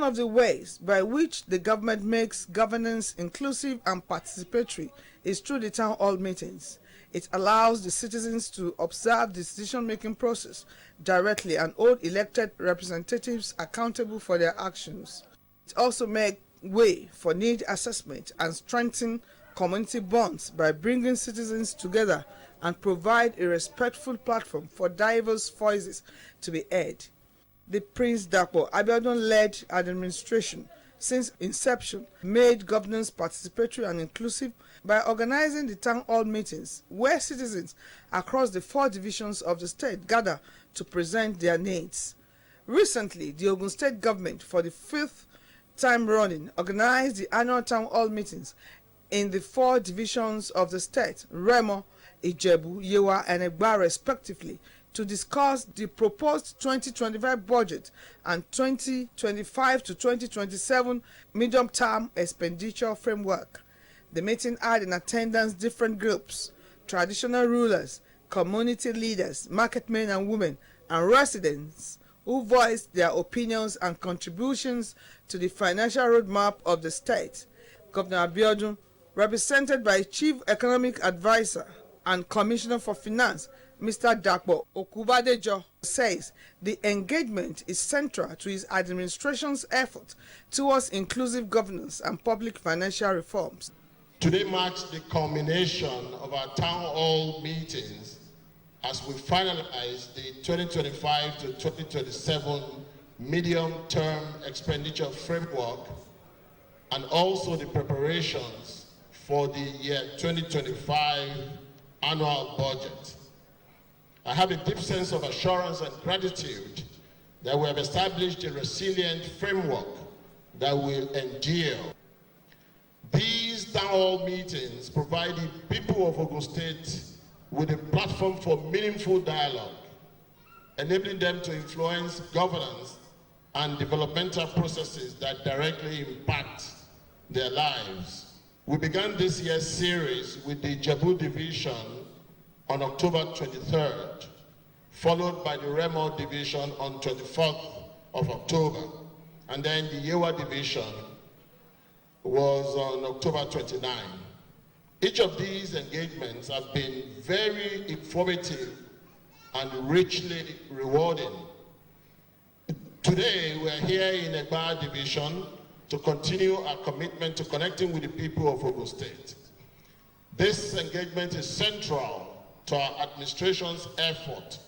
One of the ways by which the government makes governance inclusive and participatory is through the town hall meetings. It allows the citizens to observe the decision-making process directly and hold elected representatives accountable for their actions. It also makes way for need assessment and strengthen community bonds by bringing citizens together and provide a respectful platform for diverse voices to be heard. The Prince Dapo Abiodun-led administration since inception made governance participatory and inclusive by organizing the town hall meetings where citizens across the 4 divisions of the state gather to present their needs. Recently, the Ogun State government, for the 5th time running, organized the annual town hall meetings in the 4 divisions of the state, Remo, Ijebu, Yewa, and Egba respectively, to discuss the proposed 2025 budget and 2025 to 2027 medium-term expenditure framework. The meeting had in attendance different groups, traditional rulers, community leaders, market men and women, and residents who voiced their opinions and contributions to the financial roadmap of the state. Governor Abiodun, represented by Chief Economic Advisor and Commissioner for Finance, Mr. Dapo Okubadejo, says the engagement is central to his administration's effort towards inclusive governance and public financial reforms. Today marks the culmination of our town hall meetings as we finalize the 2025 to 2027 medium-term expenditure framework and also the preparations for the year 2025 annual budget. I have a deep sense of assurance and gratitude that we have established a resilient framework that will endure. These town hall meetings provide the people of Ogun State with a platform for meaningful dialogue, enabling them to influence governance and developmental processes that directly impact their lives. We began this year's series with the Ijebu division on October 23rd, followed by the Remo division on 24th of October, and then the Yewa division was on October 29. Each of these engagements have been very informative and richly rewarding. Today, we are here in Egba division to continue our commitment to connecting with the people of Ogun State. This engagement is central to our administration's effort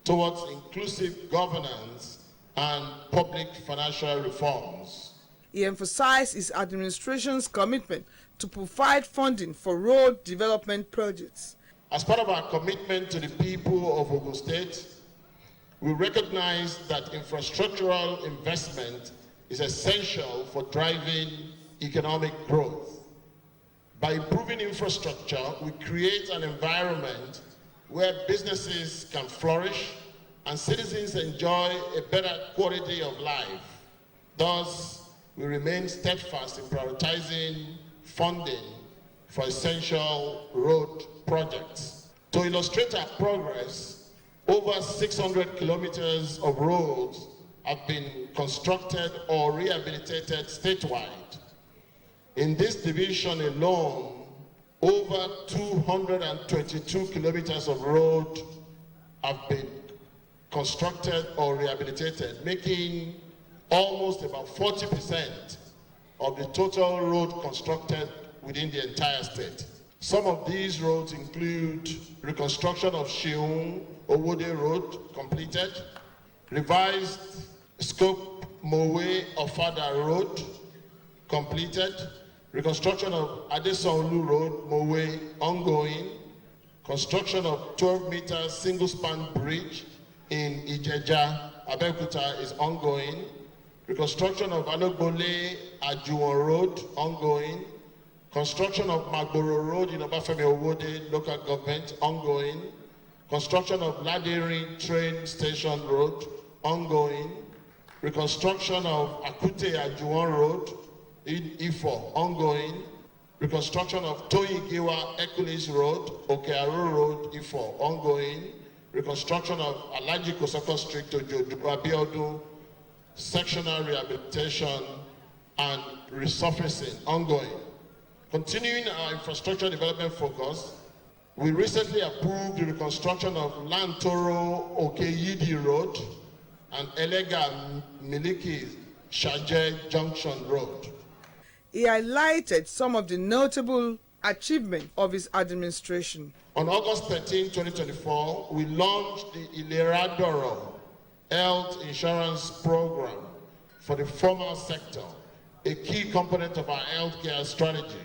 towards inclusive governance and public financial reforms. He emphasized his administration's commitment to provide funding for road development projects. As part of our commitment to the people of Ogun State, we recognize that infrastructural investment is essential for driving economic growth. By improving infrastructure, we create an environment where businesses can flourish and citizens enjoy a better quality of life. Thus, we remain steadfast in prioritizing funding for essential road projects. To illustrate our progress, over 600 kilometers of roads have been constructed or rehabilitated statewide. In this division alone, over 222 kilometers of road have been constructed or rehabilitated, making almost about 40% of the total road constructed within the entire state. Some of these roads include reconstruction of Sheung Owode Road completed, revised scope Mowe Ofada Road completed, reconstruction of Adesonlu Road, Mowe ongoing, construction of 12-meter single-span bridge in Ijeja, ABEOKUTA is ongoing, reconstruction of Alogbole Ajuwon Road ongoing, construction of Magboro Road in Obafemi Owode local government ongoing, construction of Ladering train station road ongoing, reconstruction of Akute Ajuwon Road in Ifo ongoing, reconstruction of Toyigiwa Hercules Road, Okearu Road, Ifo ongoing, reconstruction of Alaji Kosoko Street to Abiodun sectional rehabilitation, and resurfacing ongoing. Continuing our infrastructure development focus, we recently approved the reconstruction of Lantoro Okeyidi Road and Elega Miliki Shaje Junction Road. He highlighted some of the notable achievements of his administration. On August 13, 2024, we launched the Ileradoro Health Insurance Program for the formal sector, a key component of our healthcare strategy.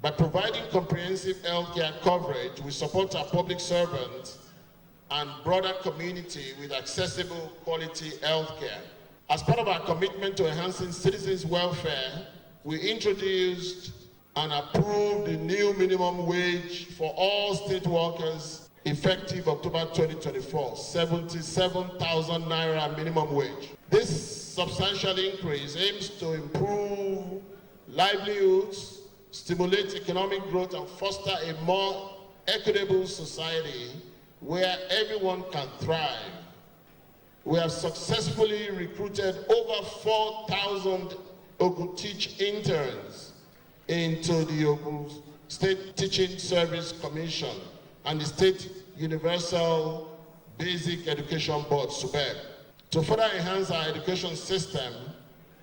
By providing comprehensive healthcare coverage, we support our public servants and broader community with accessible quality healthcare. As part of our commitment to enhancing citizens' welfare, we introduced and approved the new minimum wage for all state workers effective October 2024, 77,000 naira minimum wage. This substantial increase aims to improve livelihoods, stimulate economic growth, and foster a more equitable society where everyone can thrive. We have successfully recruited over 4,000 OGUN Teach interns into the OGUN State Teaching Service Commission and the State Universal Basic Education Board, SUBEB. To further enhance our education system,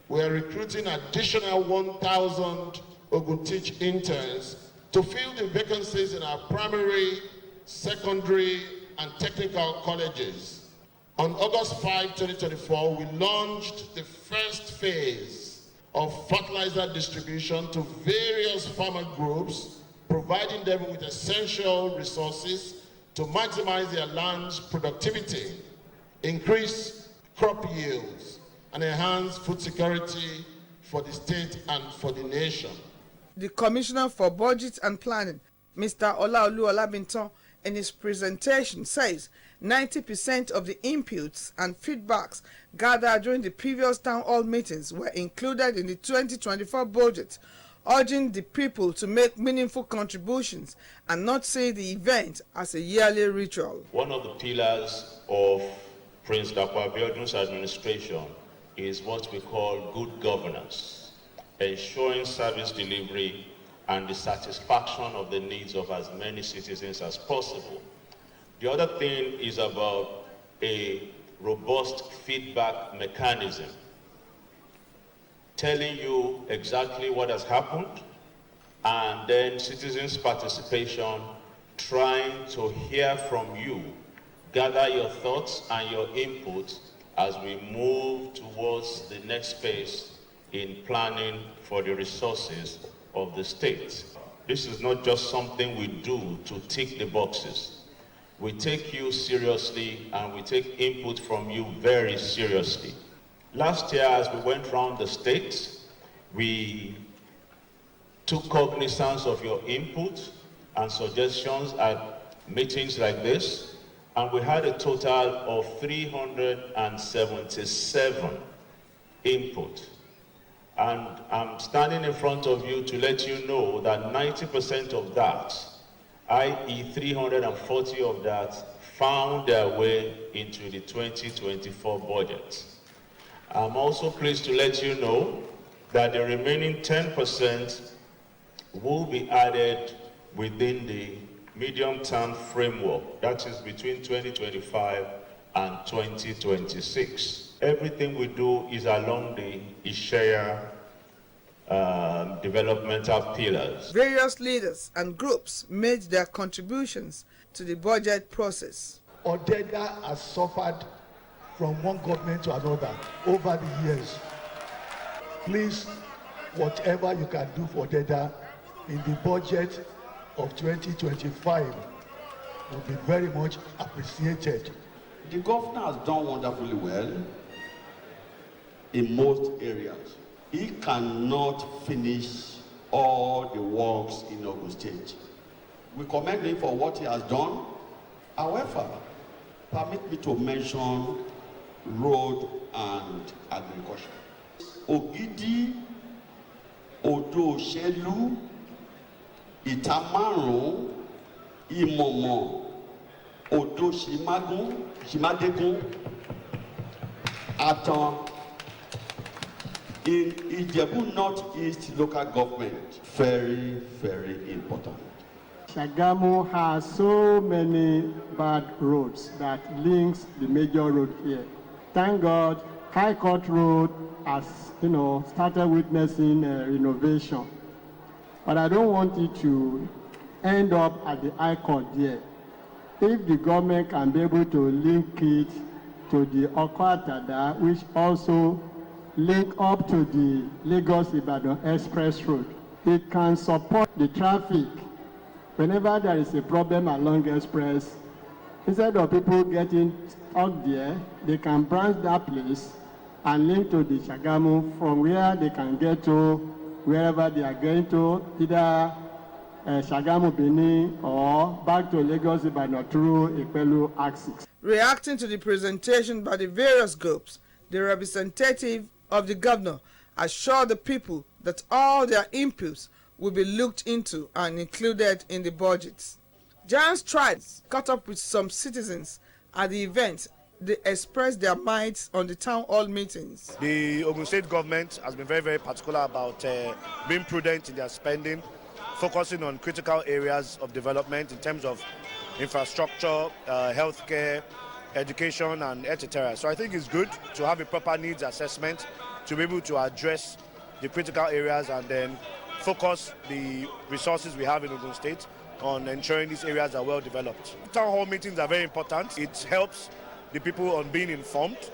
we are recruiting additional 1,000 OGUN Teach interns to fill the vacancies in our primary, secondary, and technical colleges. On August 5, 2024, we launched the first phase of fertilizer distribution to various farmer groups, providing them with essential resources to maximize their land's productivity, increase crop yields, and enhance food security for the state and for the nation. The Commissioner for Budget and Planning, Mr. Olaolu Olabintan, in his presentation says 90% of the inputs and feedbacks gathered during the previous town hall meetings were included in the 2024 budget, urging the people to make meaningful contributions and not see the event as a yearly ritual. One of the pillars of Prince Dapo Abiodun's administration is what we call good governance, ensuring service delivery and the satisfaction of the needs of as many citizens as possible. The other thing is about a robust feedback mechanism, telling you exactly what has happened, and then citizens' participation, trying to hear from you, gather your thoughts and your input as we move towards the next phase in planning for the resources of the state. This is not just something we do to tick the boxes. We take you seriously and we take input from you very seriously. Last year, as we went around the state, we took cognizance of your input and suggestions at meetings like this, and we had a total of 377 input. And I'm standing in front of you to let you know that 90% of that, i.e. 340 of that, found their way into the 2024 budget. I'm also pleased to let you know that the remaining 10% will be added within the medium-term framework, that is between 2025 and 2026. Everything we do is along the Ishaya developmental pillars. Various leaders and groups made their contributions to the budget process. Odega has suffered from one government to another over the years. Please, whatever you can do for Odega in the budget of 2025 will be very much appreciated. The governor has done wonderfully well in most areas. He cannot finish all the works in Ogun State. We commend him for what he has done. However, permit me to mention road and agriculture. Ogidi, Odo Shelu, Itamarun, Imomo, Odo Shimadegun, Aton, in Ijebu Northeast local government, very, very important. Shagamu has so many bad roads that links the major road here. Thank God, High Court Road has, started witnessing renovation. But I don't want it to end up at the High Court there. If the government can be able to link it to the Okwatada, which also link up to the Lagos-Ibadan Express Road, it can support the traffic. Whenever there is a problem along Express, instead of people getting stuck there, they can branch that place and link to the Shagamu, from where they can get to wherever they are going to, either Shagamu Benin or back to Lagos Ibadan through Ipelu axis. Reacting to the presentation by the various groups, the representative of the governor assured the people that all their inputs will be looked into and included in the budgets. Giant strides caught up with some citizens at the event. They expressed their minds on the town hall meetings. The Ogun State government has been very, very particular about being prudent in their spending, focusing on critical areas of development in terms of infrastructure, healthcare, education, and etc. So I think it's good to have a proper needs assessment to be able to address the critical areas and then focus the resources we have in Ogun State on ensuring these areas are well developed. Town hall meetings are very important. It helps the people on being informed.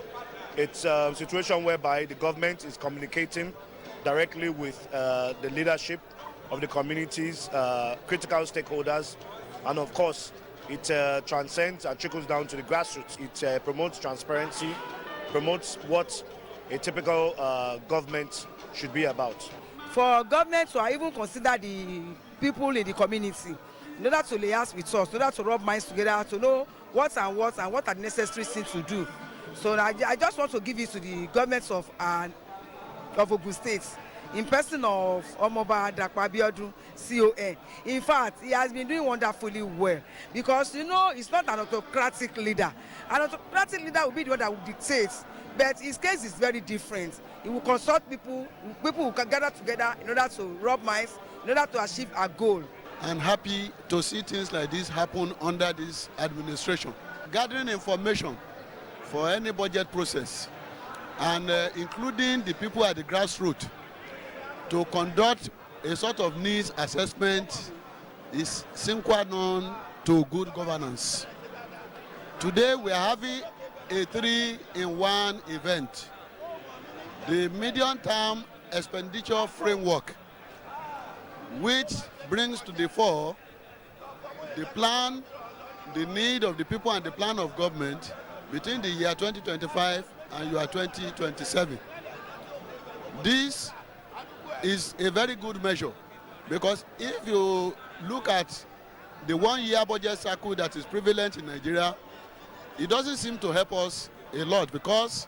It's a situation whereby the government is communicating directly with the leadership of the communities, critical stakeholders, and of course, it transcends and trickles down to the grassroots. It promotes transparency, promotes what a typical government should be about. For government to even consider the people in the community, in order to liaise with us, in order to rub minds together, to know what are the necessary things to do. So I just want to give it to the governments of Ogun State, in person of Omoba Dakwa Abiodun, CON. In fact, he has been doing wonderfully well because, it's not an autocratic leader. An autocratic leader will be the one that will dictate, but his case is very different. He will consult people who can gather together in order to rub minds, in order to achieve a goal. I'm happy to see things like this happen under this administration. Gathering information for any budget process and including the people at the grassroots to conduct a sort of needs assessment is sine qua non to good governance. Today we are having a 3-in-1 event. The medium-term expenditure framework, which brings to the fore the plan, the need of the people and the plan of government between the year 2025 and year 2027. This is a very good measure because if you look at the 1-year budget cycle that is prevalent in Nigeria, it doesn't seem to help us a lot because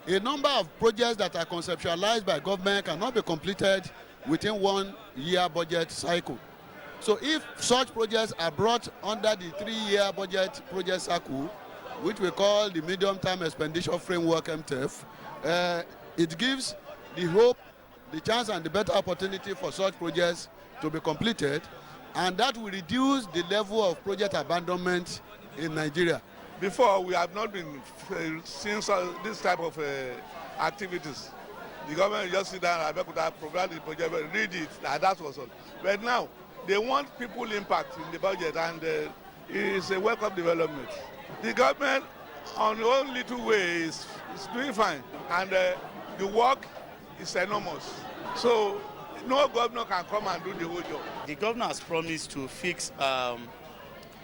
a number of projects that are conceptualized by government cannot be completed within 1-year budget cycle. So if such projects are brought under the 3-year budget project cycle, which we call the medium-term expenditure framework MTEF, it gives the hope, the chance and the better opportunity for such projects to be completed, and that will reduce the level of project abandonment in Nigeria. Before, we have not been seeing this type of activities. The government just sit down and ABEOKUTA program the project, read it, and that was all. But now, they want people impact in the budget, and it's a welcome development. The government, on their own little way, is doing fine, and the work is enormous. So, no governor can come and do the whole job. The governor has promised to fix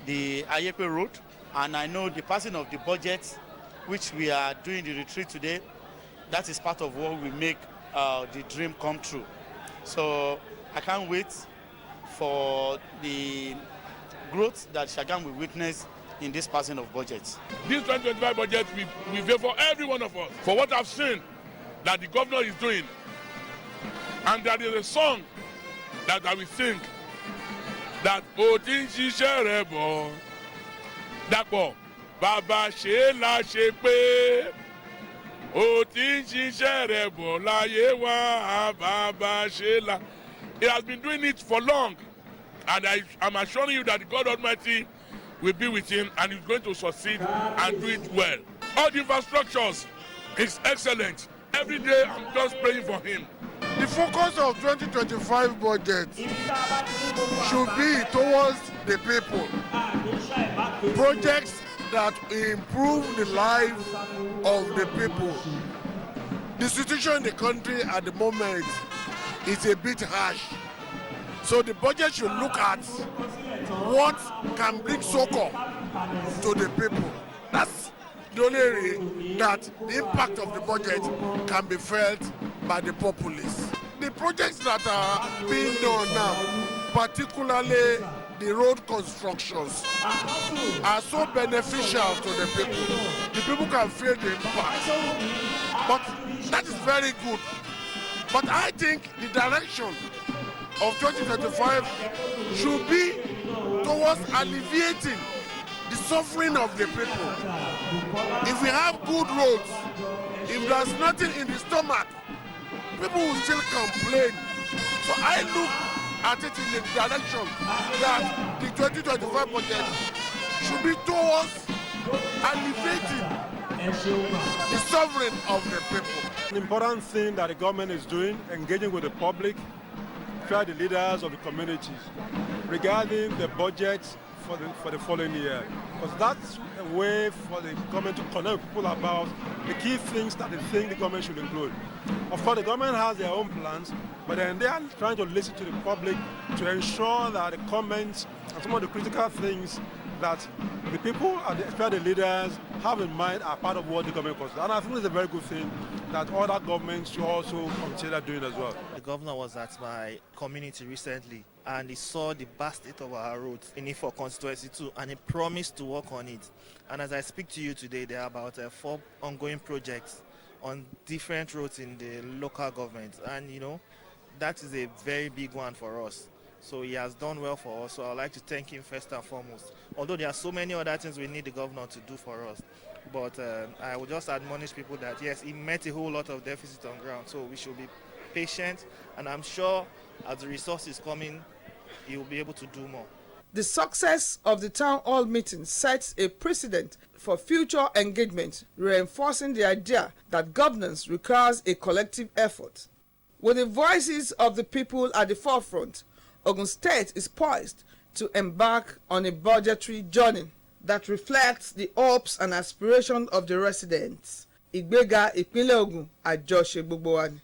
the Ayepe Road, and I know the passing of the budget, which we are doing the retreat today, that is part of what will make the dream come true. So I can't wait for the growth that Shagamu will witness in this passing of budgets. This 2025 budget will favor every one of us. For what I've seen that the governor is doing, and there is a song that I will sing that Odin Shisha Rebo Dapo Baba She La She Pe ó ti ń ṣiṣẹ́ rẹ̀ bọ̀ láyé wá bàbá ṣe là. He has been doing it for long, and I'm assuring you that God Almighty will be with him and he's going to succeed and do it well. All the infrastructures is excellent. Every day I'm just praying for him. The focus of 2025 budget should be towards the people. Projects that improve the life of the people. The situation in the country at the moment is a bit harsh. So the budget should look at what can bring succor to the people. That's the only way that the impact of the budget can be felt by the populace. The projects that are being done now, particularly the road constructions, are so beneficial to the people. The people can feel the impact. But that is very good. But I think the direction of 2025 should be towards alleviating the suffering of the people. If we have good roads, if there's nothing in the stomach, people will still complain. So I look at it in the direction that the 2025 budget should be towards alleviating the suffering of the people. An important thing that the government is doing, engaging with the public, try the leaders of the communities regarding the budget for the following year. Because that's a way for the government to connect with people about the key things that they think the government should include. Of course, the government has their own plans, but then they are trying to listen to the public to ensure that the comments and some of the critical things that the people, especially the leaders, have in mind are part of what the government considers. And I think it's a very good thing that other governments should also consider doing as well. The governor was at my community recently and he saw the bad state of our roads in Ifo constituency too, and he promised to work on it. And as I speak to you today, there are about 4 ongoing projects on different roads in the local government. And you know, that is a very big one for us. So he has done well for us, so I'd like to thank him first and foremost. Although there are so many other things we need the governor to do for us. But I would just admonish people that yes, he met a whole lot of deficit on ground, so we should be patient, and I'm sure as the resources coming, he will be able to do more. The success of the town hall meeting sets a precedent for future engagement, reinforcing the idea that governance requires a collective effort. With the voices of the people at the forefront, Ogun State is poised to embark on a budgetary journey that reflects the hopes and aspirations of the residents. Ìgbéga ìpínlẹ̀ Ògùn àjọṣe gbogbo wa ni.